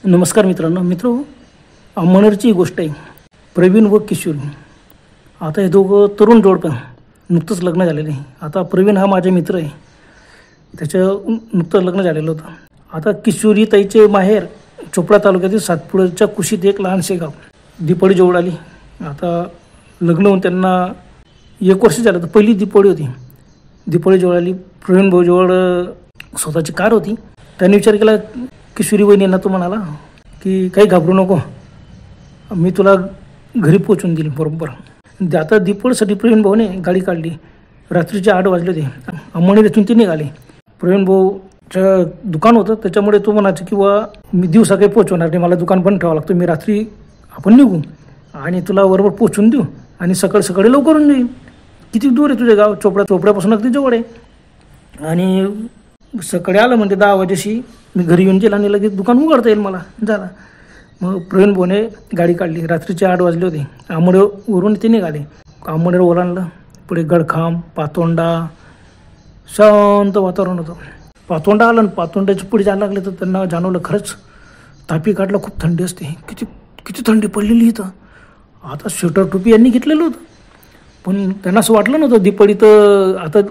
नमस्कार मित्रांनो, अंमळनेरची गोष्ट आहे. प्रवीण व किशोरी. आता हे दोघं तरुण जोडपं नुकतंच लग्न झालेलं आहे. आता प्रवीण हा माझा मित्र आहे, त्याचं नुकतंच लग्न झालेलं होतं. आता किशोरी ताईचे माहेर चोपडा तालुक्यातील सातपुड्याच्या कुशीत एक लहानसे गाव. दीपावली जवळ आली. आता लग्न होऊन त्यांना 1 वर्ष झालं. तर पहिली दीपावली होती. दीपावली जवळ आली. प्रवीण भाऊजवळ स्वतःची कार होती. त्याने विचार केला, किशोरी वहिनींना तो म्हणाला की काही घाबरू नको, मी तुला घरी पोचवून दिली बरोबर. आता दीपावलीसाठी प्रवीण भाऊने गाडी काढली. रात्रीचे 8 वाजले होते. अंमळनेर इथून ते निघाले. प्रवीण भाऊचं दुकान होतं, त्याच्यामुळे तो म्हणायचं की बा मी दिवसा काही पोचवणार नाही, मला दुकान बंद ठेवावं लागतं, मी रात्री आपण निघू आणि तुला बरोबर पोचवून देऊ आणि सकाळी लवकर येईल. किती दूर आहे तुझे गाव? चोपड्यापासून अगदी जवळ आहे. आणि सकाळी आलं म्हणजे 10 वाजेशी मी घरी येऊन गेला आणि लगेच दुकान उघडता येईल मला. झाला. मग प्रवीण भाऊने गाडी काढली. रात्रीचे 8 वाजले होते. अंमळनेरवरून ते निघाले. अंमळनेर ओलांडलं. पुढे गडखाम, पातोंडा, शांत वातावरण होतं. पातोंडा आलं आणि पातोंड्याच्या पुढे जायला लागले तर त्यांना जाणवलं खरंच तापी काठला खूप थंडी असते. किती थंडी पडलेली इथं. आता स्वेटर टोपी यांनी घेतलेलं होतं, पण त्यांना असं वाटलं नव्हतं. दीपावली तर आता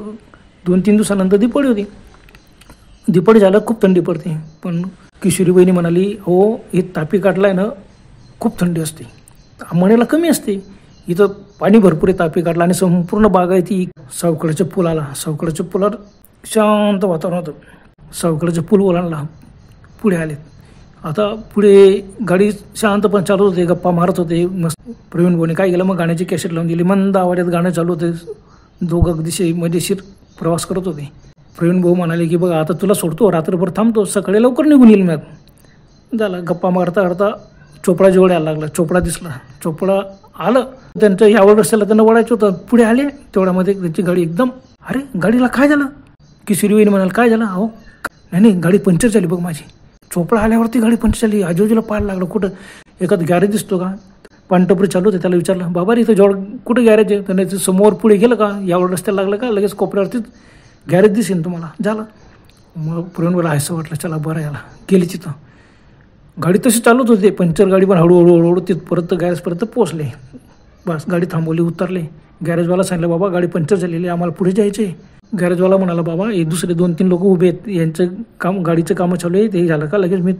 2-3 दिवसानंतर दीपावली होती. दीपावली झालं खूप थंडी पडते. पण किशोरी बहिणी म्हणाली, हो हे तापी काठला आहे ना खूप थंडी असते, अंमळनेरला कमी असते. इथं पाणी भरपूर आहे तापी काठला आणि संपूर्ण बाग आहे ती. सावकड्याच्या पुलाला, सावकड्याच्या पुलावर शांत वातावरण होतं. सावकड्याचा पूल ओलांडला. पुढे आले. आता पुढे गाडी शांतपणे चालू होते, गप्पा मारत होते मस्त. प्रवीण भाऊने काय केलं, मग गाण्याची कॅसेट लावून दिली. मंद आवाजात गाणं चालू होते. दोघं अगदी मजेशीर प्रवास करत होते. प्रवीण भाऊ म्हणाले की बघा आता तुला सोडतो, रात्रभर थांबतो, सकाळी लवकर निघून येईल. मग झालं. गप्पा मारता करता चोपडा जवळ यायला लागला. चोपडा दिसला. चोपडा आलं. त्यांच्या यावं रस्त्याला त्यांना वळायचं होतं. पुढे आले. तेवढ्यामध्ये त्यांची गाडी एकदम, अरे गाडीला काय झालं? किशोरी वहिनी म्हणाल काय झालं? अहो नाही गाडी पंक्चर झाली बघ माझी. चोपडा आल्यावरती गाडी पंक्चर झाली. आजूबाजूला पाहायला लागलं कुठं एखादं गॅरेज दिसतो का? पानटपरी चालू होते. त्याला विचारलं, बाबा रे इथं जवळ कुठं गॅरेज आहे? त्याने समोर पुढे गेलं का, यावर रस्त्याला लागलं का, लगेच कोपऱ्यावरतीच गॅरेज दिसेल तुम्हाला. झालं. मग प्रवीण मला असं वाटलं चला बरं याला. गेली तिथं. गाडी तशी चालूच होती. पंक्चर गाडी पण हळूहळू तिथपर्यंत गॅरेजपर्यंत पोहोचले. बस गाडी थांबवली, उतरले. गॅरेजवाला सांगितलं, बाबा गाडी पंक्चर झालेली, आम्हाला पुढे जायचे. गॅरेजवाला म्हणाला, बाबा हे दुसरे 2-3 लोक उभे आहेत, यांचं काम, गाडीचं कामं चालू आहे, ते झालं का लगेच मी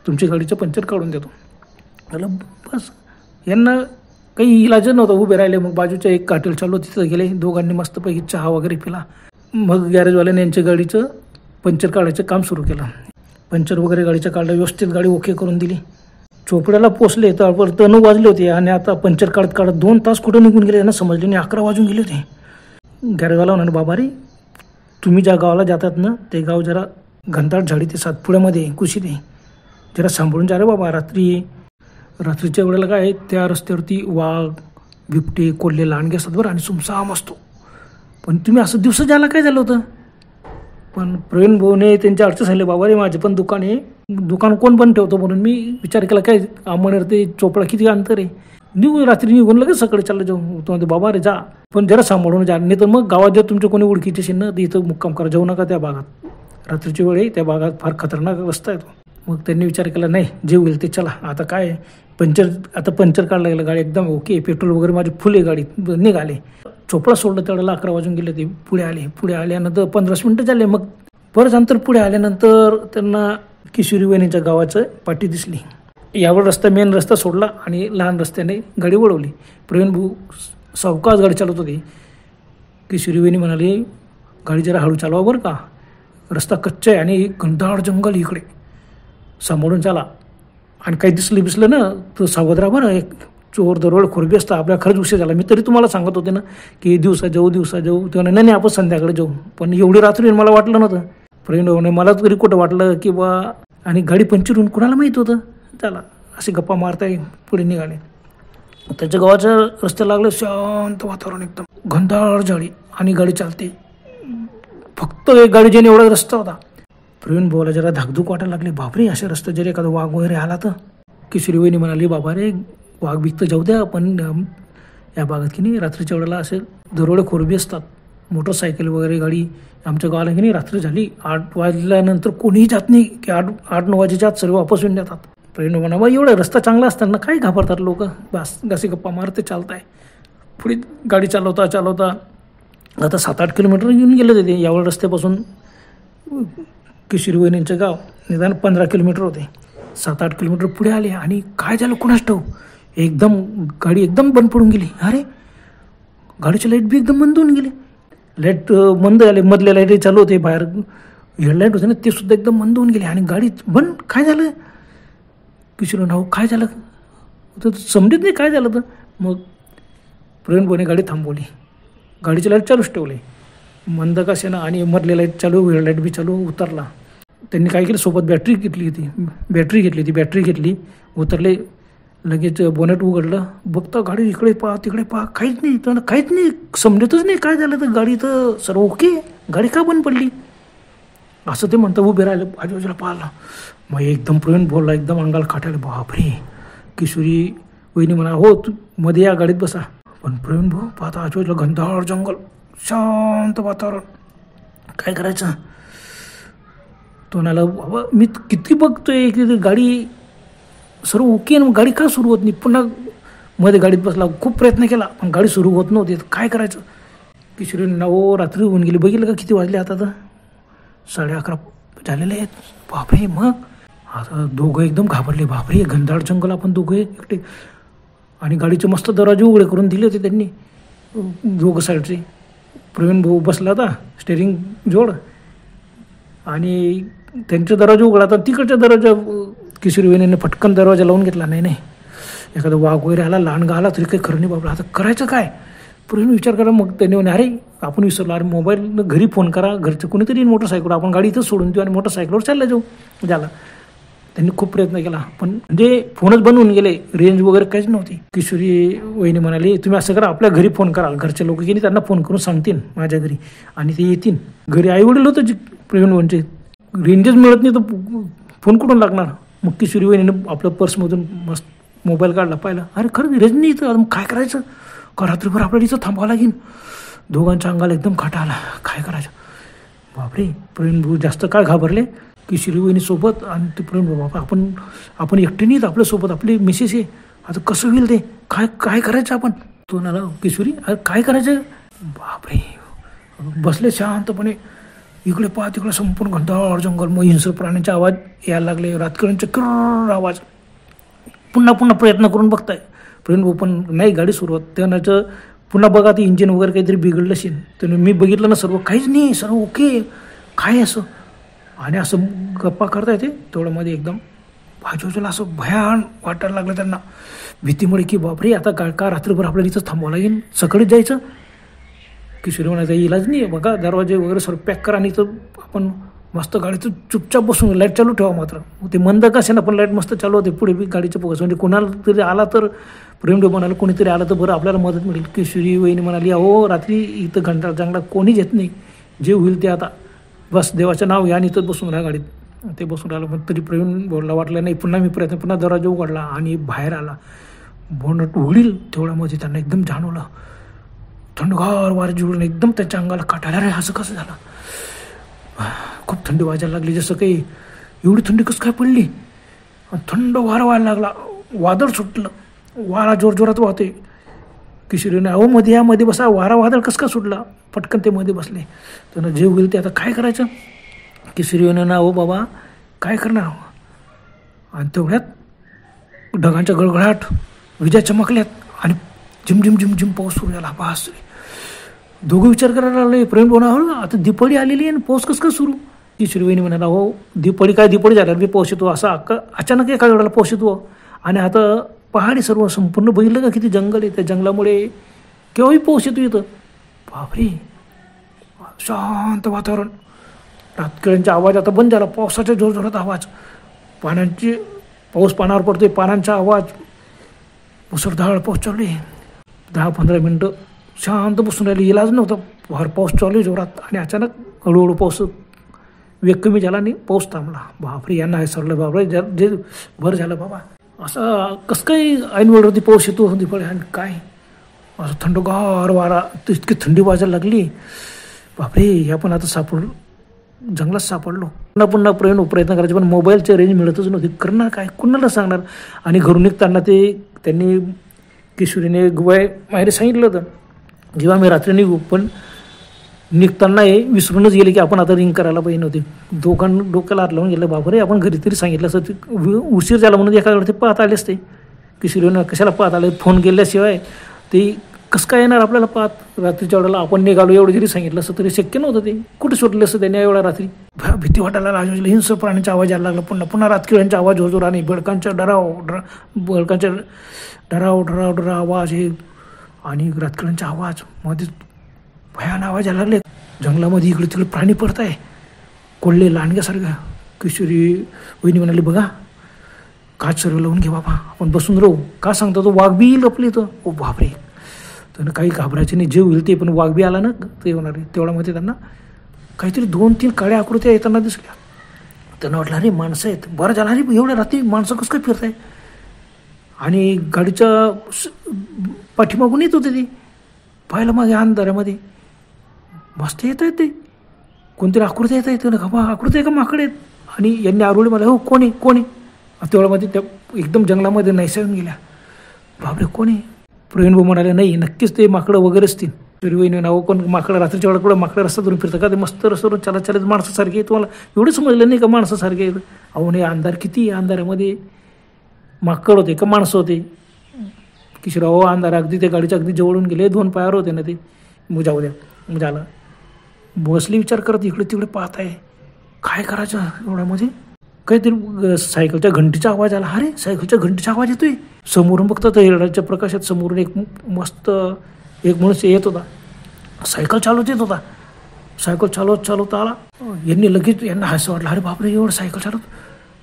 तुमची गाडीचं पंक्चर काढून देतो. त्याला बस यांना काही इलाज नव्हता, उभे राहिले. मग बाजूच्या एक हॉटेल चालू तिथं गेले. दोघांनी मस्तपैकी चहा वगैरे पिला. मग गॅरेजवाल्याने यांच्या गाडीचं पंक्चर काढायचं काम सुरू केलं. पंक्चर वगैरे गाडीचं काढलं, व्यवस्थित गाडी ओके करून दिली. चोपड्याला पोचले तर 9 वाजले होते आणि आता पंक्चर काढत 2 तास कुठं निघून गेले यांना समजले नाही. 11 वाजून गेले होते. गॅरेजवाला म्हणाले, बाबा रे तुम्ही ज्या गावाला जातात ना ते गाव जरा घनदाट झाडी ते सातपुड्यामध्ये कुशीत आहे, जरा सांभाळून जा रे बाबा. रात्रीच्या वेळेला काय त्या रस्त्यावरती वाघ, बिबटे, कोल्हे, लांडगे असतात बरं आणि सुमसाम असतो. पण तुम्ही असं दिवसा जायला काय झालं होतं? पण प्रवीण भाऊने त्यांच्या अडचण सांगितले, बाबा रे माझे पण दुकान आहे, दुकान कोण बंद ठेवतो म्हणून मी विचार केला काय अंमळनेर ते चोपडा किती अंतर आहे, रात्री निघून लगेच सकाळी चाललं जाऊ. तो म्हणते, बाबा रे जा पण जरा सांभाळून जा, नाही तर मग गावात जर तुमचे कोणी ओळखीचे असेल ना तर इथं मुक्काम करा, जाऊ नका त्या भागात. रात्रीची वेळ आहे, त्या भागात फार खतरनाक रस्ता आहे तो. मग त्यांनी विचार केला नाही जे होईल ते चला. आता काय पंक्चर काढला गेलं. गाडी एकदम ओके, पेट्रोल वगैरे माझी फुल आहे गाडीत. निघाले. चोपडा सोडलं त्यावेळेला 11 वाजून गेले. ते पुढे आल्यानंतर 15 मिनिटं झाले. मग बरंच अंतर पुढे आल्यानंतर त्यांना किशोरी वहिनीच्या गावाचं पाटी दिसली. यावर रस्ता, मेन रस्ता सोडला आणि लहान रस्त्याने गाडी वळवली. प्रवीण भाऊ सावकाश गाडी चालवत होते. किशोरी वहिनी म्हणाली, गाडी जरा हळू चालवा बरं का, रस्ता कच्चा आहे आणि घनदाट जंगल इकडे, सांभाळून चाला. आणि काही दिसलं ना तर सावध राहा बरं, एक चोर दरोड खोरबी असतं, आपल्या खरंच उशीर झाला. मी तरी तुम्हाला सांगत होते ना की दिवसा जाऊ. तेव्हा नाही आपण संध्याकाळी जाऊ. पण एवढी रात्री मला वाटलं नव्हतं. प्रवीण भाऊने मला तरी कुठं वाटलं की बा, आणि गाडी पंक्चर होऊन कुणाला माहीत होतं. चला असे गप्पा मारताय पुढे निघाले. त्याच्या गावाच्या रस्त्याला लागलं, शांत वातावरण, एकदम घनदाट झाडी आणि गाडी चालते. फक्त एक गाडी जेणे एवढा रस्ता होता. प्रवीण भाऊला जरा धाकधूक वाटायला लागली, बापरे अशा रस्त्यात जर एखादा वाघ वगैरे आला तर. किशोरी वहिनी म्हणाली, बाबा रे वाघ बीक तर जाऊ द्या, पण या भागात की नाही रात्रीच्या वेळेला असे दरोडे खोरबी असतात, मोटरसायकल वगैरे गाडी आमच्या गावाला की नाही रात्री झाली 8 वाजल्यानंतर कोणीही जात नाही की 8-9 वाजेच्या आत सर्व वापस येऊन जातात. प्रवीण म्हणा बा एवढा रस्ता चांगला असताना काय घाबरतात लोक, बस घासी गप्पा मारते चालताय. पुढे गाडी चालवता आता 7-8 किलोमीटर येऊन गेले ते यावळ रस्त्यापासून किशोरी वहिनींचं गाव निदान 15 किलोमीटर होते. 7-8 किलोमीटर पुढे आले आणि काय झालं कुणास ठाऊक, एकदम गाडी एकदम बंद पडून गेली. अरे गाडीची लाईट बी एकदम बंद होऊन गेली. लाईट बंद झाले, मधल्या लाईट चालू होते, बाहेर हेडलाईट होते ना ते सुद्धा एकदम बंद होऊन गेले आणि गाडी बंद. काय झालं किशोरी नाव, काय झालं तर समजत नाही काय झालं. तर मग प्रवीण भाऊने गाडी थांबवली, गाडीची लाईट चालूच ठेवली मंद कशानं आणि मधले लाईट चालू, हेडलाईट बी चालू. उतरला त्यांनी काय केलं, सोबत बॅटरी घेतली, उतरले. लगेच बोनेट उघडलं, बघता गाडी इकडे पहा तिकडे पहा, काहीच नाही समजतच नाही काय झालं. तर गाडी तर सर्व ओके, गाडी का बंद पडली असं ते म्हणतं. उभे राहिलं, आजूबाजूला पाहिलं. मग एकदम प्रवीण बोलला, एकदम अंगाला काटायला, बापरे. किशोरी वहिनी म्हणा, हो तू मध्ये या गाडीत बसा. पण प्रवीण भाऊ पाहता आजूबाजूला घनदाट जंगल, शांत वातावरण, काय करायचं. तो म्हणाला, बाबा मी किती बघतोय की गाडी सर्व ओके ना, गाडी का सुरू होत नाही. पुन्हा मध्ये गाडीत बसला, खूप प्रयत्न केला पण गाडी सुरू होत नव्हती. काय करायचं. किशोरी नाव रात्री होऊन गेली, बघितलं का किती वाजले आता, तर 11:30 झालेले आहेत. बापरे. मग आता दोघं एकदम घाबरले, बापरे घनदाट जंगल, आपण दोघं एकटे. आणि गाडीचे मस्त दरवाजे उघडे करून दिले होते त्यांनी दोघं साईडचे. प्रवीण भाऊ बसला होता स्टेरिंग जोड आणि त्यांचा दरवाजा उघडा, तर तिकडच्या दरवाजा किशोरी वहिनीने पटकन दरवाजा लावून घेतला. नाही एखादा वाघ वगैरे आला, लहान आला तरी काही खरं नाही बाबा, आता करायचं काय. प्रवीण विचार करा. मग त्यांनी म्हणे, अरे आपण विसरलो, अरे मोबाईल घरी फोन करा, घरचं कोणीतरी मोटरसायकल, आपण गाडी इथंच सोडून देऊ आणि मोटरसायकलवर चालला जाऊ. झाला. त्यांनी खूप प्रयत्न केला पण म्हणजे फोनच बंद होऊन गेले, रेंज वगैरे काहीच नव्हती. किशोरी वहिनी म्हणाली, तुम्ही असं करा, आपल्या घरी फोन कराल, घरचे लोक गेली त्यांना फोन करून सांगतील माझ्या घरी आणि ते येतील. घरी आई वडील होतं प्रवीण भाऊंचे, रेंजच मिळत नाही तर फोन कुठून लागणार. मग किशोरी वहिनीनं आपलं पर्समधून मस्त मोबाईल काढला, पाहिला, अरे खरं रेंज नाही इथं, काय करायचं का, रात्रभर आपल्याला इथं थांबावं लागेल. दोघांच्या अंगाला एकदम काटा आला, काय करायचं. बापरे. प्रवीण भाऊ जास्त काय घाबरले. किशोरी वहिनी सोबत आणि ते प्रवीण भाऊ, बाबा आपण एकटे नाहीत, आपल्यासोबत आपली मिसेस आहे, आता कसं होईल ते, काय करायचं आपण. तो म्हणाला, किशोरी अरे काय करायचं. बापरे. बसले शांतपणे, इकडे पहा तिकडे संपूर्ण घनदाट जंगल. मग हिंस्र प्राण्यांचे आवाज यायला लागले, रातकऱ्यांचे कर आवाज. पुन्हा प्रयत्न करून बघताय प्रवीण भाऊ पण नाही गाडी सुरुवात. त्यानं पुन्हा बघा ते इंजिन वगैरे काहीतरी बिघडलं असेल. त्यानं मी बघितलं ना, सर्व काहीच नाही, सर्व ओके, काय असं. आणि असं गप्पा करता येते तेवढ्यामध्ये एकदम बाजूला असं भयान वाटायला लागलं त्यांना, भीतीमुळे की बापरे आता का रात्रभर आपल्याला इथं थांबावं लागेल, सकाळीच जायचं. किशोरी म्हणायचा इलाज नाही आहे, बघा दरवाजे वगैरे सर्व पॅक करा आणि इथं आपण मस्त गाडीचं चुपचाप बसून लाईट चालू ठेवा. मात्र ते मंद कसे ना, पण लाईट मस्त चालू होते पुढे बी गाडीचं पोगस. म्हणजे कोणाला तरी आला तर प्रेमदेव म्हणाला, कोणीतरी आलं तर बरं आपल्याला मदत मिळेल. किशोरी वहिनी म्हणाली, अहो रात्री इथं घंटा जंगलात कोणीच येत नाही, जे होईल ते आता बस देवाचं नाव घ्या आणि इथंच बसून राहा गाडीत. ते बसून राहिलं पण तरी प्रवीण बोलला, वाटलं नाही. पुन्हा मी पुन्हा दरवाजा उघडला आणि बाहेर आला. बोनट उघडील तेवढ्यामध्ये त्यांना एकदम जाणवलं, थंडगार वारा जुळून एकदम त्याच्या अंगाला काटायला. अरे असं कसं झालं, खूप थंडी वाजायला लागली, जसं काही एवढी थंडी कसं काय पडली. थंड वारा व्हायला लागला, वादळ सुटलं, वारा जोरात वाहतोय. किशोरीने, अहो मध्ये बसा, वारा वादळ कसं काय सुटला. पटकन ते मध्ये बसले. त्यांना जे होईल ते आता काय करायचं. किशोरीने ना, अहो बाबा काय करणार. आणि तेवढ्यात ढगांच्या गळगळाट, विजा चमकल्यात आणि झिम पाऊस सुरू झाला. बास. दोघं विचार करायला लागले. प्रेम बोला, आता दिपाळी आलेली आहे आणि पाऊस कसं काय सुरू. किशोरी वहिनी म्हणाला, हो दिपाळी झाल्यावर बी पाऊस येतो, असा अचानक एका वेळेला पाऊस येतो. आणि आता पहाडी सर्व संपूर्ण बघितलं का किती जंगल आहे, त्या जंगलामुळे केव्हाही पाऊस येतो इथं. बापरे. शांत वातावरण, रातकऱ्यांचा आवाज आता बंद झाला, पावसाचा जोरात आवाज, पाऊस पानावर पडतोय, पानांचा आवाज, मुसळधार पाऊस चालू आहे. 10-15 मिनटं शांत बसून राहिली, इलाज नव्हता. बाहेर पाऊस चालू आहे जोरात आणि अचानक हळूहळू पाऊस वेग कमी झाला आणि पाऊस थांबला. बापरे. यांना हे सरलं, बापरे जे बरं झालं बाबा. असं कसं काय ऐनवेळवरती पाऊस येतो दिपाळी आणि काय असं थंडगार वारा, इतकी थंडी वाजायला लागली. बापरे आपण आता जंगलात सापडलो. पुन्हा प्रयत्न करायचे पण मोबाईलची रेंज मिळतच नव्हती. करणार काय, कुणाला सांगणार. आणि घरून निघताना त्यांनी किशोरीने माहेरी सांगितलं होतं जेव्हा मी रात्री निघू, पण निघताना हे विसरूनच गेले की आपण आता रिंग करायला पाहिजे नव्हती. डोक्याला हात लावून गेलं. बापरे आपण घरी तरी सांगितलं असं. उशीर झाला म्हणून एखाद्या ते पाहत आले असते. किशोरीनं कशाला पाहत आले, फोन केल्याशिवाय ते कसं काय येणार आपल्याला पाहत. रात्रीच्या वेळेला आपण निघालो एवढं जरी सांगितलं असं तरी शक्य नव्हतं. ते कुठे सुटले असतं त्यांनी एवढ्या रात्री. भीती वाटायला लागली. हिंस्र प्राण्यांचा आवाज यायला लागला. पुन्हा रातकिळ्यांचा आवाज जोरजोर आणि बळकांचा डराव आवाज हे आणि रातकिळ्यांचा आवाज मध्ये भयान आवाज यायला लागले. जंगलामध्ये इकडे तिकडे प्राणी पडत आहे कोल्हे लांडग्यासारखं. किशोरी वहिनी म्हणाली बघा काच सर्व लावून घे बाबा आपण बसून राहू. का सांगतो तो वाघ बी लपले तर. ओ बापरे त्यांना काही घाबरायचे नाही. जे होईल ते, पण वाघ बी आला ना ते होणार आहे. तेवढ्यामध्ये त्यांना काहीतरी 2-3 काळ्या आकृत्या येताना दिसल्या. त्यांना वाटलं अरे माणसं आहेत. बरं झालं अरे एवढ्या रात्री माणसं कसं काय फिरत आहे. आणि गाडीच्या पाठीमागून येत होते ते. पाहिलं मागे अंधारामध्ये मस्त येत आहेत ते कोणतरी आकृत्या येत आहेत. बाबा आकृत्या आहे का माकडे आहेत. आणि यांनी आरोळी मला हो कोण आहे. तेवढ्यामध्ये त्या एकदम जंगलामध्ये नाहीसा गेल्या. बापरे कोण आहे. प्रवीण भाऊ म्हणाले नाही नक्कीच ते माकडं वगैरे असतील. तरी वहिनी नाव कोण माकडं रात्रीच्या वेळा कुठं माकडं रस्ता धरून फिरतं का. ते मस्त रस्त्यावरून चालत माणसासारखे. तुम्हाला एवढं समजलं नाही का माणसासारखे. अहो नाही अंधार किती अंधारामध्ये माकड होते का माणसं होते. किशोराव अंधार अगदी त्या गाडीच्या अगदी जवळून गेले. 2 पायावर होते ना ते. जाऊ द्या झालं. बसली विचार करत इकडे तिकडे पाहत आहे काय करायचं एवढ्यामध्ये. काहीतरी सायकलच्या घंटीचा आवाज आला. अरे सायकलच्या घंटीचा आवाज येतोय. समोरून बघतात हिरड्याच्या प्रकाशात समोरून एक मनुष्य येत होता. सायकल चालवत येत होता. सायकल चालवत आला. यांनी लगेच यांना हसं वाटलं अरे बापरे एवढं सायकल चालवत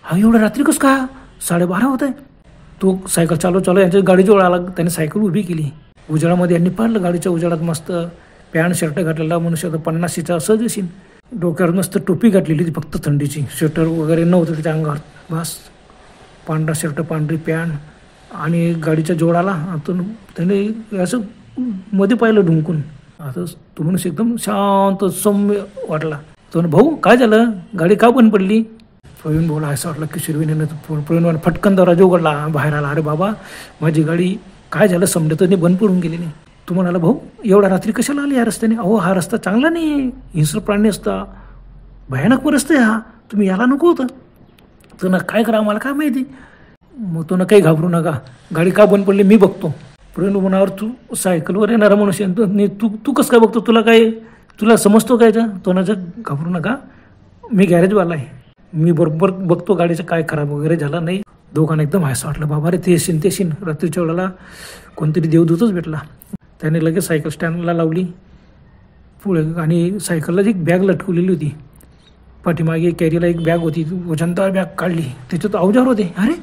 हा एवढं रात्री कसं काय 12:30 होत आहे. तो सायकल चालव यांच्या गाडीजवळ आला. त्याने सायकल उभी केली. उजाळामध्ये यांनी पाहिलं गाडीच्या उजाळात मस्त पॅन्ट शर्ट घातलेला मनुष्य होता 50शीचा असं दिसेल. डोक्यावर मस्त टोपी घातलेली ती फक्त थंडीची. स्वेटर वगैरे नव्हतं त्याच्या अंगावर. बस पांढरा शर्ट पांढरी पॅन्ट आणि गाडीच्या जोडाला. आता त्याने असं मध्ये पाहिलं ढुंकून. आता तो मनुष्य एकदम शांत सौम्य वाटला. तो भाऊ काय झालं गाडी का बंद पडली. प्रवीण भाऊला असं वाटलं की शिरविनीनं प्रवीण भाऊ फटकन दरवाजा उघडला बाहेर आला. अरे बाबा माझी गाडी काय झालं समजत नाही बंद पडून गेली नाही. तू म्हणाला भाऊ एवढ्या रात्री कशाला आली या रस्त्याने. अहो हा रस्ता चांगला नाही आहे. हिंस्र प्राणी असता भयानक रस्ता आहे हा. तुम्ही याला नको होतं. तर ना काय करा आम्हाला काय माहिती. मग तो ना काही घाबरू नका गाडी का बंद पडली मी बघतो. प्रवीण म्हणावर तू सायकलवर येणारा मनुष्य तू कसं काय बघतो. तुला समजतो काय तो ना घाबरू नका मी गॅरेजवाला आहे. मी बरोबर बघतो गाडीचं काय खराब वगैरे झालं नाही. दोघांना एकदम हसं वाटलं. बाबा रे ते येशील रात्रीच्या वेळेला कोणतरी देवदूतच भेटला. त्याने लगेच सायकल स्टँडला लावली पुढे आणि सायकलला एक बॅग लटकवलेली होती. पाठीमागे कॅरीला एक बॅग होती. वजनदार बॅग काढली. त्याच्यात अवजार होते. अरे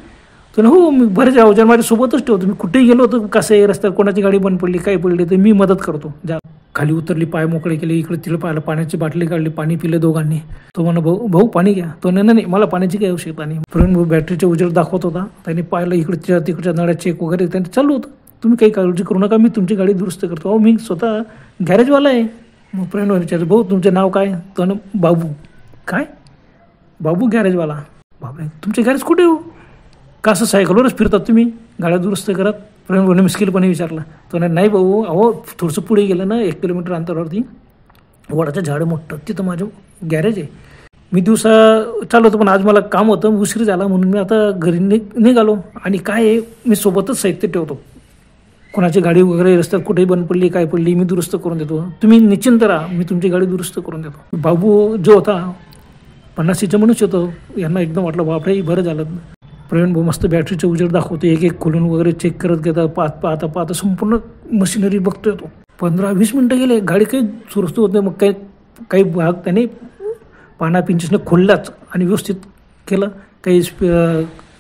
तर हो मी बरेच अवजार माझ्यासोबतच ठेवतो. मी कुठेही गेलो होतो कसं आहे रस्त्यात कोणाची गाडी बंद पडली काय पडली तर मी मदत करतो. खाली उतरली पाय मोकळे केले. इकडे तिकडे पाहिलं पाण्याची बाटली काढली. पाणी पिलं दोघांनी. तो म्हणा भाऊ पाणी घ्या. तो नाही मला पाण्याची काही आवश्यकता नाही. प्रवीण भाऊ बॅटरीचे उजेड दाखवत होता. त्यांनी पाहिलं इकडच्या तिकडच्या नळ्या चेक वगैरे त्यांनी चालू होतं. तुम्ही काही काळजी करू नका मी तुमची गाडी दुरुस्त करतो. अहो मी स्वतः गॅरेजवाला आहे. मग प्रवीण भाऊ विचारतो भाऊ तुमचं नाव काय. तो ना बाबू. काय बाबू गॅरेजवाला. बापरे तुमचे गॅरेज कुठे हो. का असं सायकलवरच फिरतात तुम्ही गाड्या दुरुस्त करत. प्रवीण भाऊने मुश्किलपणे विचारला. तो नाही भाऊ अहो थोडंसं पुढे गेलं ना 1 किलोमीटर अंतरावरती वडाचं झाड मोठं तिथं माझं गॅरेज आहे. मी दिवसा चालवतो पण आज मला काम होतं उशीर झाला म्हणून मी आता घरी निघालो. आणि काय आहे मी सोबतच साहित्य ठेवतो. कोणाची गाडी वगैरे रस्त्यात कुठेही बंद पडली काय पडली मी दुरुस्त करून देतो. तुम्ही निश्चिंत राहा मी तुमची गाडी दुरुस्त करून देतो. बाबू जो होता 50शीचा मनुष्य होतो. यांना एकदम वाटलं बापरे बरं झालं. प्रवीण भाऊ मस्त बॅटरीचे उजेड दाखवते. एक खोलून वगैरे चेक करत घेता पाहता संपूर्ण मशिनरी बघतोय तो. 15-20 मिनटं गेले गाडी काही सुरस्त होत नाही. मग काही भाग त्याने पाना पिंचीसने खोललाच आणि व्यवस्थित केलं. काही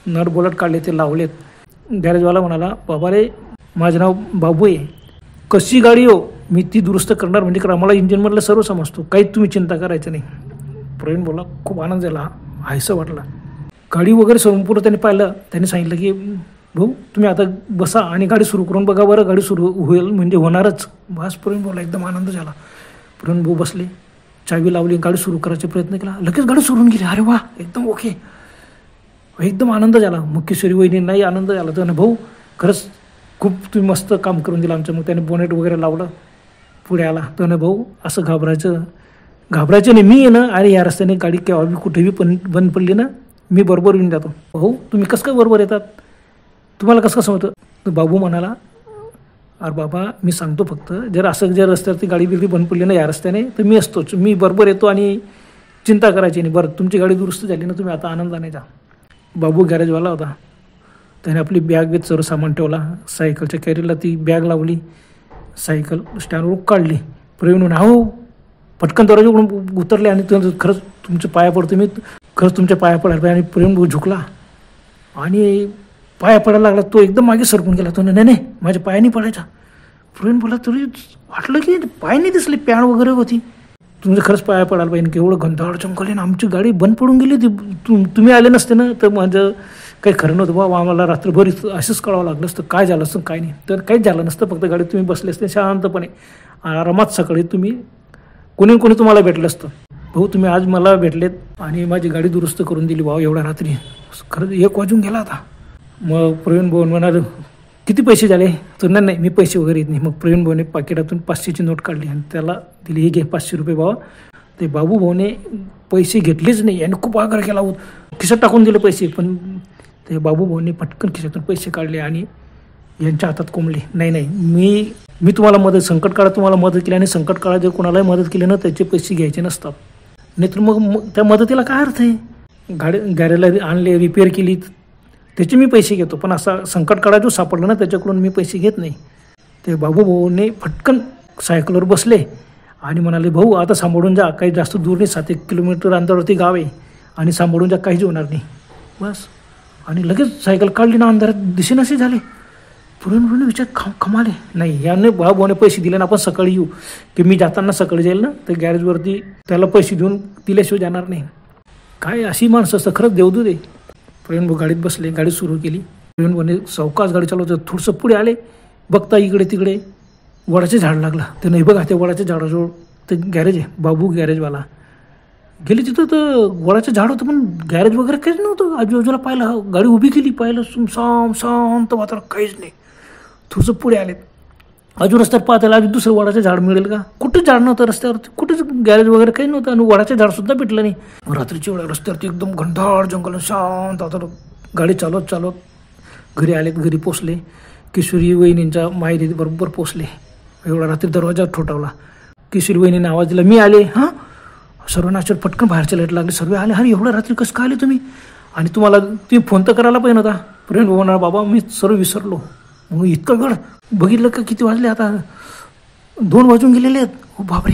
नट बोलट काढले ते लावलेत. गॅरेजवाला म्हणाला बाबा रे माझं नाव बाबू आहे. कशी गाडी हो मी ती दुरुस्त करणार म्हणजे करा. मला इंजिनमधलं सर्व समजतो. काही तुम्ही चिंता करायचं नाही. प्रवीण बोला खूप आनंद झाला. हायसं वाटला. गाडी वगैरे संपूर्ण त्यांनी पाहिलं. त्यांनी सांगितलं की भाऊ तुम्ही आता बसा आणि गाडी सुरू करून बघा बरं गाडी सुरू होईल म्हणजे होणारच. बस प्रवीण बोला एकदम आनंद झाला. प्रवीण भाऊ बसले, चावी लावली, गाडी सुरू करायचा प्रयत्न केला, लगेच गाडी सुरून गेली. अरे वा, एकदम ओके, एकदम आनंद झाला. मग किशोरी वहिनींनाही आनंद झाला. त्याने भाऊ खरंच खूप तुम्ही मस्त काम करून दिलं आमचं. मग त्याने बोनेट वगैरे लावलं, पुढे आला. त्याने भाऊ असं घाबरायचं नाही, मी आहे ना, आणि या रस्त्याने गाडी केव्हा बी कुठेही बंद पडली ना, मी बरोबर येऊन जातो. भाऊ तुम्ही कसं काय बरोबर येतात, तुम्हाला कसं कसं होतं. तर बाबू म्हणाला, अरे बाबा मी सांगतो फक्त, जर रस्त्यावरती गाडी बिगडी बंद पडली ना या रस्त्याने, तर मी असतोच, मी बरोबर येतो आणि चिंता करायची नाही. बरं तुमची गाडी दुरुस्त झाली ना, तुम्ही आता आनंदाने जा. बाबू गॅरेजवाला होता, त्याने आपली बॅग सर्व सामान ठेवला, सायकलच्या कॅरीला ती बॅग लावली, सायकल स्टँडवर काढली. प्रवीण म्हणे, हो पटकन दरवाजाकडून उतरले आणि खरंच तुमच्या पाया पडतो मी, खरंच तुमच्या पाया पडायला पाहिजे. आणि प्रवीण भाऊ झुकला आणि पाया पडायला लागला. तो एकदम मागे सरकून गेला. तो नाही माझ्या पायाने पडायचा. प्रवीण बोला, तरी वाटलं की पाय नाही दिसले, पॅन वगैरे होती. तुमचं खरंच पाया पडायला पाहिजे, केवढं घनदाट जंगल आहे ना, आमची गाडी बंद पडून गेली होती. तुम्ही आले नसते ना तर माझं काही खरं नव्हतं बाबा, आम्हाला रात्रभर असंच कळावं लागलं असतं, काय झालं असतं काय नाही. तर काहीच झालं नसतं, फक्त गाडीत तुम्ही बसले असते शांतपणे आरामात. सकाळी तुम्ही कोणी तुम्हाला भेटलं असतं. भाऊ तुम्ही आज मला भेटलेत आणि माझी गाडी दुरुस्त करून दिली भाऊ एवढ्या रात्री. खरंच 1 वाजून गेला आता. मग प्रवीण भाऊ म्हणाले, किती पैसे झाले. तर नाही मी पैसे वगैरे येत नाही. मग प्रवीण भाऊने पाकिटातून 500ची नोट काढली आणि त्याला दिली, हे घे 500 रुपये बाबा. ते बाबू भाऊने पैसे घेतलेच नाही, याने खूप आग्रह केला, खिशात टाकून दिले पैसे. पण ते बाबू भाऊने पटकन खिशातून पैसे काढले आणि यांच्या हातात कोंबले. नाही मी तुम्हाला संकट काळात तुम्हाला मदत केली, आणि संकट काळात जर कोणालाही मदत केली ना त्याचे पैसे घ्यायचे नसतात. नाही तर मग त्या मदतीला काय अर्थ आहे. गाडीला आणले, रिपेअर केली, त्याचे मी पैसे घेतो, पण असा संकट काळात जो सापडला ना त्याच्याकडून मी पैसे घेत नाही. ते बाबू भाऊने फटकन सायकलवर बसले आणि म्हणाले, भाऊ आता सांभाळून जा, काही जास्त दूर नाही, 7-1 किलोमीटर अंतरावरती गाव आहे, आणि सांभाळून जा, काहीच होणार नाही बस. आणि लगेच सायकल काढली ना, अंधारात दिसेनासे झाले. पुरण विचार कमाले. नाही याने भाऊने पैसे दिले ना, आपण सकाळी येऊ, की मी जाताना सकाळी जाईल ना, तर गॅरेजवरती त्याला पैसे देऊन दिल्याशिवाय जाणार नाही. काय अशी माणसं असतं, खरंच देवदूत आहे. प्रवीण भाऊ गाडीत बसले, गाडी सुरू केली. प्रवीण भाऊने सावकाश गाडी चालवतो, थोडंसं पुढे आले, बघता इकडे तिकडे वडाचे झाड लागला. ते नाही बघा, त्या वडाच्या झाडाजवळ ते गॅरेज आहे, बाबू गॅरेजवाला. गेली तिथं तर वडाचं झाड होतं, पण गॅरेज वगैरे काहीच नव्हतं. आजूबाजूला पाहिलं, गाडी उभी केली, पाहिलं शांत वातावरण, काहीच नाही. थोडंसं पुढे आले, अजून रस्त्यात पाहतायला अजून दुसरं वडाचं झाड मिळेल का, कुठंच झाड नव्हतं रस्त्यावरती, कुठेच गॅरेज वगैरे काही नव्हतं, आणि वडाचं झाडसुद्धा भेटलं नाही. रात्रीच्या वेळा रस्त्यावरती एकदम घनदाट जंगल, शांत आता. गाडी चालवत घरी आलेत. घरी पोचले, किशोरी वहिनींच्या माहेरी बरोबर पोचले. एवढा रात्री दरवाजा ठोठावला. किशोरी वहिनीने आवाज दिला, मी आले. हां, सर्वांना आश्चर्य, पटकन बाहेरच्या लाईट लागली, सर्व आले. अरे एवढ्या रात्री कसं काय आले तुम्ही, आणि तुम्ही फोन तर करायला पाहिजे होता. प्रवीण भाऊ म्हणा, बाबा मी सर्व विसरलो. मग इतकं वेळ बघितलं का, किती वाजले आता, 2 वाजून गेलेले आहेत. हो बापरे,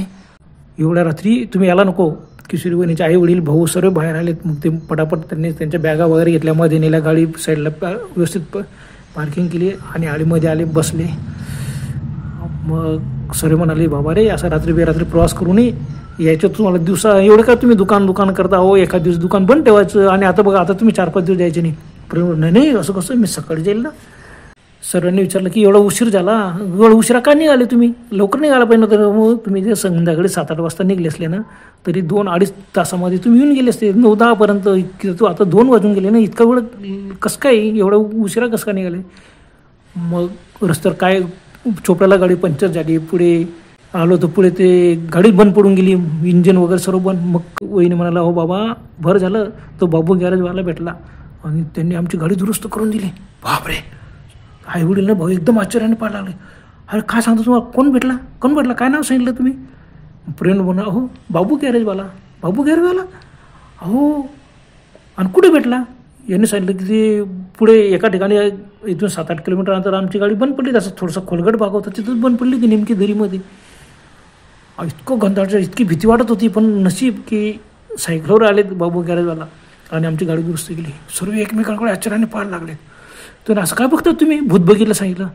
एवढ्या रात्री तुम्ही याला नको. किशोरी वहिनीचे आई वडील भाऊ सर्व बाहेर आलेत. मग ते पटापट त्यांनी त्यांच्या बॅगा वगैरे घेतल्या, मध्ये नेल्या, गाडी साईडला व्यवस्थित पार्किंग केली आणि आळीमध्ये आले, बसले. मग सर्व म्हणाले, बाबा रे असं रात्री बेरात्री प्रवास करू नये, यायचं तुम्हाला दिवसा एवढं का तुम्ही दुकान करता हो, एखाद दिवस दुकान बंद ठेवायचं, आणि आता बघा आता तुम्ही 4-5 दिवस जायचे नाही. नाही असं कसं, मी सकाळी जाईल ना. सर्वांनी विचारलं की एवढा उशीर झाला, एवढा उशिरा का निघाले तुम्ही, लवकर निघाला पाहिजे. तर मग तुम्ही जे संध्याकाळी 7-8 वाजता निघले असले ना, तरी 2-2.5 तासामध्ये तुम्ही येऊन गेले असते, 9-10 पर्यंत. तू आता 2 वाजून गेले ना, इतका वेळ कसं काय, एवढा उशिरा कसं काय निघाले. मग रस्त्यावर काय चोपड्याला गाडी पंक्चर झाली, पुढे आलो तर पुढे ते गाडी बंद पडून गेली, इंजिन वगैरे सर्व बंद. मग वहिनी म्हणाला, हो बाबा बरं झालं, तो बाबू गॅरेजवाला भेटला आणि त्यांनी आमची गाडी दुरुस्त करून दिली. बापरे, आई वडील ना भाऊ एकदम आश्चर्याने पाहायला लागले. अरे काय सांगतो तुम्हाला, कोण भेटला, काय नाव सांगितलं तुम्ही. प्रेम म्हणा, हो बाबू गॅरेजवाला. अहो, आणि कुठे भेटला. यांनी सांगितलं की ते पुढे एका ठिकाणी, इथून 7-8 किलोमीटर अंतर आमची गाडी बंद पडली, तसं थोडंसं खोलगट भाग होता, तिथंच बंद पडली ती नेमकी दरीमध्ये. इतकं घनदाटचं, इतकी भीती वाटत होती, पण नशीब की सायकलवर आलेत बाबू गॅरेजवाला आणि आमची गाडी दुरुस्त केली. सर्व एकमेकांकडे आश्चर्याने पाहायला लागले. तर असं काय बघतात तुम्ही, भूत बघितलं सांगितलं.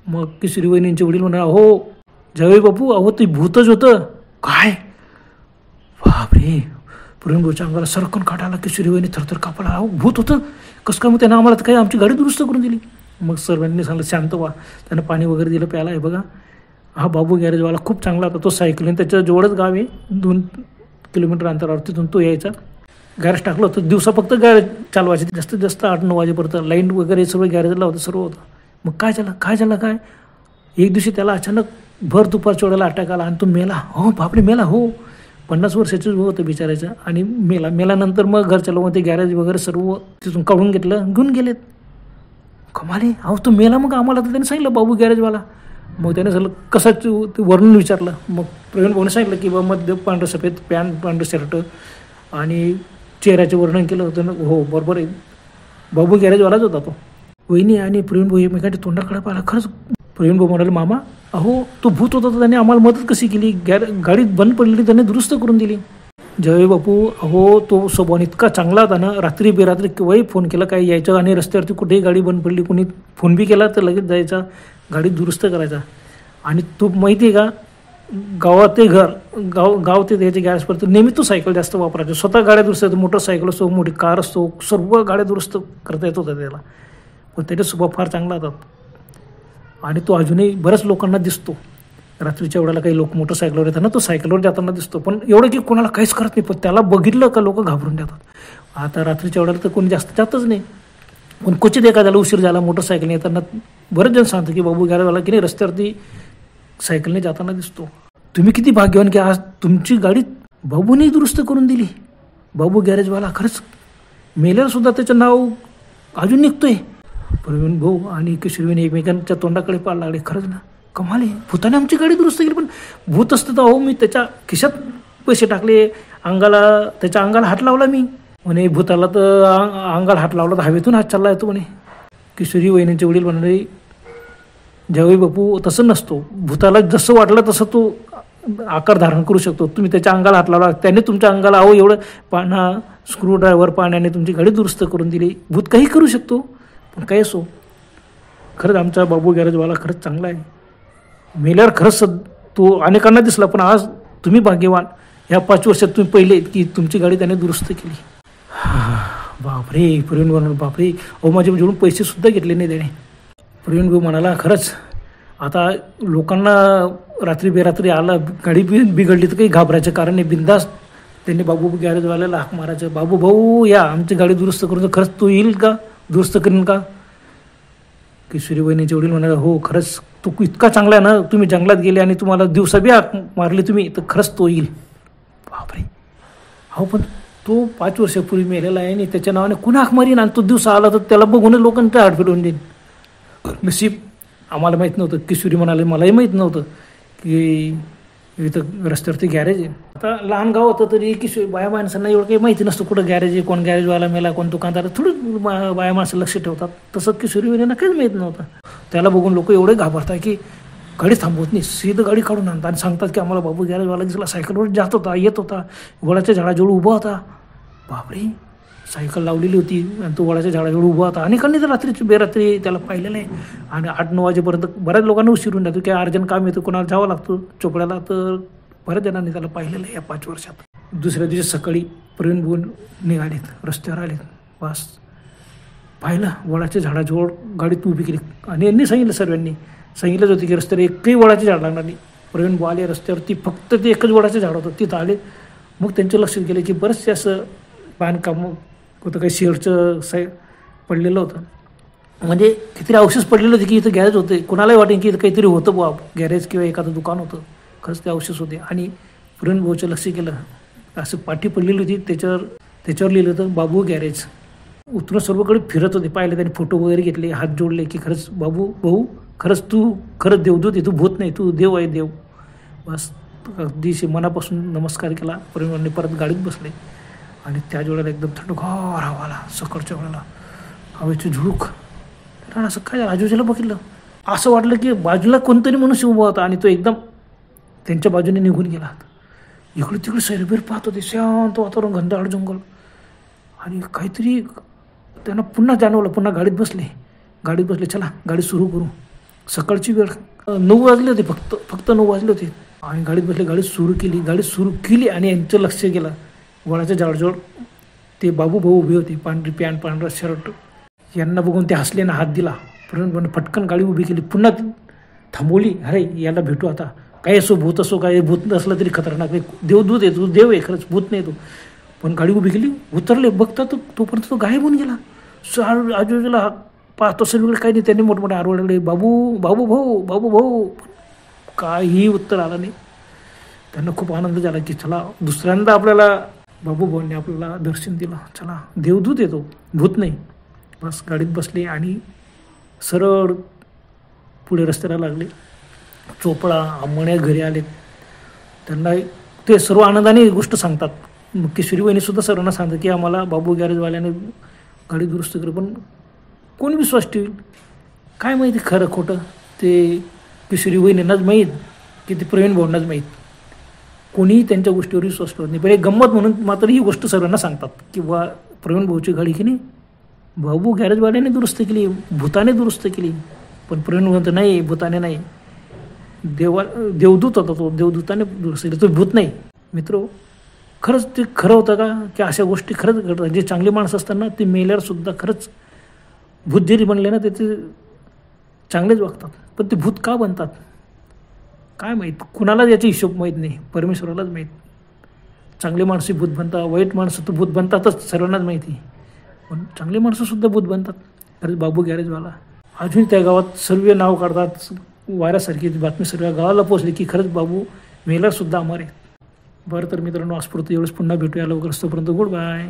मग किशोरी वहिनींचे वडील म्हणा, हो जावई बापू, अहो ते भूतच होतं. काय, बापरे. प्रवीणभाऊच्या अंगाला सरकून काढायला, किशोरी वहिनी थरथर कापायला. अहो भूत होतं कसं काय, मग त्यांना आम्हाला काय आमची गाडी दुरुस्त करून दिली. मग सर्वांनी सांगितलं शांत व्हा. त्यानं पाणी वगैरे दिलं प्यायला, आहे बघा, हा बाबू गॅरेजवाला खूप चांगला होता. तो सायकलीने त्याच्या जवळच गाव आहे, 2 किलोमीटर अंतरावर, तिथून तो यायचा. गॅरेज टाकलं होतं, दिवसा फक्त गॅरेज चालवायचे, जास्तीत जास्त 8-9 वाजेपर्यंत लाईन वगैरे सर्व गॅरेजला होतं, सर्व होतं. मग काय झालं एक दिवशी त्याला अचानक भर दुपारच्या वेळेला अटॅक आला आणि तो मेला. हो बापरे, मेला. हो, 50 वर्षाचं होतं बिचारायचं आणि मेल्यानंतर मग घरच्या लोक ते गॅरेज वगैरे सर्व तिथून काढून घेऊन गेलेत. कमाली. अहो तो मेला. मग आम्हाला तर त्याने सांगितलं बाबू गॅरेजवाला. मग त्याने सगळं कसं ते वर्णन विचारलं. मग प्रवीण भाऊने सांगितलं की बाबा मध्ये पांढरं सफेद पॅन्ट, पांढरं शर्ट आणि चेहऱ्याचे वर्णन केलं होतं. हो बरोबर आहे, बाबू गॅरेजवालाच होता तो. वहिनी आणि प्रवीण भाऊ एकमेकांच्या तोंडाकडे पाहिला. खरंच प्रवीण भाऊ म्हणाले, मामा अहो तो भूत होता तर त्याने आम्हाला मदत कशी केली, गाडी बंद पडलेली त्याने दुरुस्त करून दिली. जय बापू, अहो तो स्वभाव इतका चांगला होता ना, रात्री बेरात्री केव्हाही फोन केला काही यायचं आणि रस्त्यावरती कुठेही गाडी बंद पडली कोणी फोन बी केला तर लगेच जायचा, गाडी दुरुस्त करायचा. आणि तू माहिती आहे का, गावात ते गाव ते त्याच्या गॅरेजपर्यंत नेहमी तो सायकल जास्त वापरायचा. स्वतः गाड्या दुरुस्त, मोटरसायकल असो, मोठी कार असो, सर्व गाड्या दुरुस्त करता येत होत्या त्याला. पण त्याचा स्वभाव फार चांगला होता आणि तो अजूनही बऱ्याच लोकांना दिसतो. रात्रीच्या वेळेला काही लोक मोटरसायकलवर येतात ना, तो सायकलवर जाताना दिसतो. पण एवढं की कोणाला काहीच करत नाही, पण त्याला बघितलं का लोक घाबरून जातात. आता रात्रीच्या वेळेला तर कोणी जास्त जातच नाही, पण क्वचित एखाद्याला उशीर झाला मोटरसायकलने येताना बरेच जण सांगतो की बाबू गॅरेजवाला की नाही रस्त्यावरती सायकलने जाताना दिसतो. तुम्ही किती भाग्यवान की आज तुमची गाडी बाबूने दुरुस्त करून दिली. बाबू गॅरेजवाला खरंच मेल्यावर सुद्धा त्याचं नाव अजून निघतोय. प्रवीण भाऊ आणि किशोरवीने एकमेकांच्या तोंडाकडे पाहायला लागले. खरंच ना, कमाल आहे, भूताने आमची गाडी दुरुस्त केली. पण भूत असतं तर अहो मी त्याच्या खिशात पैसे टाकले, त्याच्या अंगाला हात लावला मी. म्हणे भूताला तर अंगाला हात लावला तर हवेतून हात चालला येतो म्हणे. किशोरी वहिनींचे वडील म्हणाले, जावई बापू तसं नसतो, भूताला जसं वाटलं तसं तो आकार धारण करू शकतो. तुम्ही त्याच्या अंगाला हात लावला, त्याने तुमच्या अंगाला अहो एवढं स्क्रूड्रायव्हर पाण्याने तुमची गाडी दुरुस्त करून दिली. भूत काही करू शकतो. पण काही असो, खरंच आमचा बाबू गॅरेजवाला खरंच चांगला आहे. मेल्यावर खरंच तो अनेकांना दिसला, पण आज तुम्ही भाग्यवान, ह्या 5 वर्षात तुम्ही पहिले की तुमची गाडी त्याने दुरुस्त केली. बापरे, प्रवीण भाऊ बापरे, अहो माझ्याकडून पैसे सुद्धा घेतले नाही त्याने. प्रवीण भाऊ म्हणाला, खरंच आता लोकांना रात्री बेरात्री आला गाडी बिघडली तर काही घाबरायचं कारण नाही, बिंदास त्यांनी बाबू गॅरेजवाल्याला हाक मारायचं, बाबू भाऊ या आमची गाडी दुरुस्त करून. खरंच तो येईल का, दुरुस्त करीन का? किशोरी वहिनीचे वडील म्हणाले, हो खरंच तो इतका चांगला आहे ना, तुम्ही जंगलात गेले आणि तुम्हाला दिवसा बी हाक मारली तुम्ही तर खरंच तो येईल. बापरे, हो पण तो 5 वर्षापूर्वी मेलेला आहे आणि त्याच्या नावाने कुणा हाक मारीन आणि तो दिवसा आला तर त्याला बघूनच लोकांना हात फिरवून देईन. नशीब आम्हाला माहीत नव्हतं. किशोरी म्हणाले, मलाही माहीत नव्हतं की इथं रस्त्यावरती गॅरेज आहे. आता लहान गाव होतं तरी किशोरी बाया माणसांना एवढं काही माहिती नसतं कुठं गॅरेज आहे, कोण गॅरेजवाला मेला, कोण दुकानदार, थोडं बाया माणसं लक्ष ठेवतात. तसं किशोरी वहिनींना काहीच माहीत नव्हतं. त्याला बघून लोक एवढे घाबरतात की गाडी थांबवत नाही, सीधं गाडी काढून आणतात आणि सांगतात की आम्हाला बाबू गॅरेजवाला दिसला, सायकलवर जात होता, येत होता, वडाच्या झाडाजवळ उभा होता. बापरे, सायकल लावलेली होती आणि तो वडाच्या झाडाजवळ उभा होता. अनेकांनी तर रात्रीची बेरात्री त्याला पाहिलेलं आहे. आणि 8-9 वाजेपर्यंत बऱ्याच लोकांना उशिरून जातो की अर्जंट काम येतं, कोणाला जावं लागतं चोपड्याला, तर बऱ्याच जणांनी त्याला पाहिलेलं आहे या 5 वर्षात. दुसऱ्या दिवशी सकाळी प्रवीण भाऊ निघालेत, रस्त्यावर आलेत, बस पाहिलं वडाच्या झाडाजवळ गाडी उभी केली आणि यांनी सांगितलं, सर्वांनी सांगितलंच होतं की रस्त्यावर एकही वडाचे झाड लागणार नाही. प्रवीण भाऊ आले रस्त्यावरती, फक्त ते एकच वडाचं झाड होतं, तिथं आले. मग त्यांच्या लक्षात गेले की बरेचसे असं बांधकाम होतं, काही शेडचं पडलेलं होतं, म्हणजे काहीतरी अवशेष पडलेलं होते की इथं गॅरेज होते. कोणालाही वाटेल की इथं काहीतरी होतं बुवा, गॅरेज किंवा एखादं दुकान होतं. खरंच ते अवशेष होते. आणि प्रवीण भाऊचं लक्ष केलं, असं पाठी पडलेली होती, त्याच्यावर लिहिलं होतं बाबू गॅरेज. उतरून सर्वकडे फिरत होते, पाहिले त्यांनी, फोटो वगैरे घेतले, हात जोडले की खरंच बाबू भाऊ, खरंच तू खरंच देवदूत आहे, तू भूत नाही, तू देव आहे, देव. बस अगदी मनापासून नमस्कार केला. प्रवीण परत गाडीत बसले आणि त्याच वेळेला एकदम थंडगार हवा आला. सकाळच्या वेळेला हवेची झुळूक. कारण असं काय आजूबाजूला बघितलं, असं वाटलं की बाजूला कोणतरी मनुष्य उभा होता आणि तो एकदम त्यांच्या बाजूने निघून गेला. इकडे तिकडे सैरभैर पाहत होते, शांत वातावरण, घनदाट जंगल. आणि काहीतरी त्यांना पुन्हा जाणवलं. पुन्हा गाडीत बसले, चला गाडी सुरू करू. सकाळची वेळ 9 वाजले होते, फक्त 9 वाजले होते. आणि गाडीत बसले, गाडी सुरू केली आणि यांचं लक्ष गेलं वडाच्या झाडाजवळ ते बाबू भाऊ उभे होते, पांढरी पॅन्ट, पांढरा शर्ट. यांना बघून ते हसले ना, हात दिला. प्रवीण फटकन गाडी उभी केली. पुन्हा थांबवली. अरे याला भेटू आता, काय असो भूत असो, काय भूत नसलं तरी खतरनाक नाही, देवदूत आहे तो, देव आहे खरंच, भूत नाही तो. पण गाडी उभी केली, उतरले, बघता तो तोपर्यंत तो गायब होऊन गेला. आजूबाजूला पाहतो सगळीकडे काही नाही. त्यांनी मोठमोठे आरवडले, बाबू बाबू भाऊ, बाबू भाऊ. काही उत्तर आलं नाही. त्यांना खूप आनंद झाला की चला दुसऱ्यांदा आपल्याला बाबू भाऊंनी आपल्याला दर्शन दिलं, चला देवदूत येतो, भूत नाही. बस गाडीत बसले आणि सरळ पुढे रस्त्याला लागले. चोपडा अम्मण्या घरी आले. त्यांना ते सर्व आनंदाने गोष्ट सांगतात. मग किशोरी वहिनीसुद्धा सर्वांना सांगतात की आम्हाला बाबू गॅरेजवाल्याने गाडी दुरुस्त केली. पण कोणी विश्वास ठेवेल, काय माहिती खरं खोटं, ते किशोरी वहिनींनाच माहीत की ते प्रवीण भाऊंनाच माहीत. कोणीही त्यांच्या गोष्टीवर विश्वास ठेवत नाही. पण एक गंमत म्हणून मात्र ही गोष्ट सर्वांना सांगतात की बा प्रवीण भाऊची गाडी की नाही बाबू गॅरेजवाल्याने दुरुस्त केली, भूताने दुरुस्त केली. पण प्रवीण म्हणतो नाही, भूताने नाही, देवदूत होता तो, देवदूताने दुरुस्त केली, तो भूत नाही. मित्र, खरंच ते खरं होतं का की अशा गोष्टी खरंच घडतात? जे चांगले माणसं असताना ते मेल्यावरसुद्धा खरंच भूत जरी बनले ना, ते चांगलेच वागतात. पण ते भूत का बनतात काय माहीत, कुणालाच याचा हिशोब माहीत नाही, परमेश्वरालाच माहीत. चांगले माणसं भूत बनतात, वाईट माणसं तर भूत बनतातच, सर्वांनाच माहिती. पण चांगले माणसंसुद्धा भूत बनतात. खरंच बाबू गॅरेजवाला अजून त्या गावात सर्व नाव काढतात. वाऱ्यासारखी बातमी सर्व गावाला पोहोचली की खरंच बाबू मेल्यावरसुद्धा अमर आहे. बरं तर मित्रांनो, आज पुरतं एवढंच. पुन्हा भेटूया लवकरच. तोपर्यंत गुड बाय.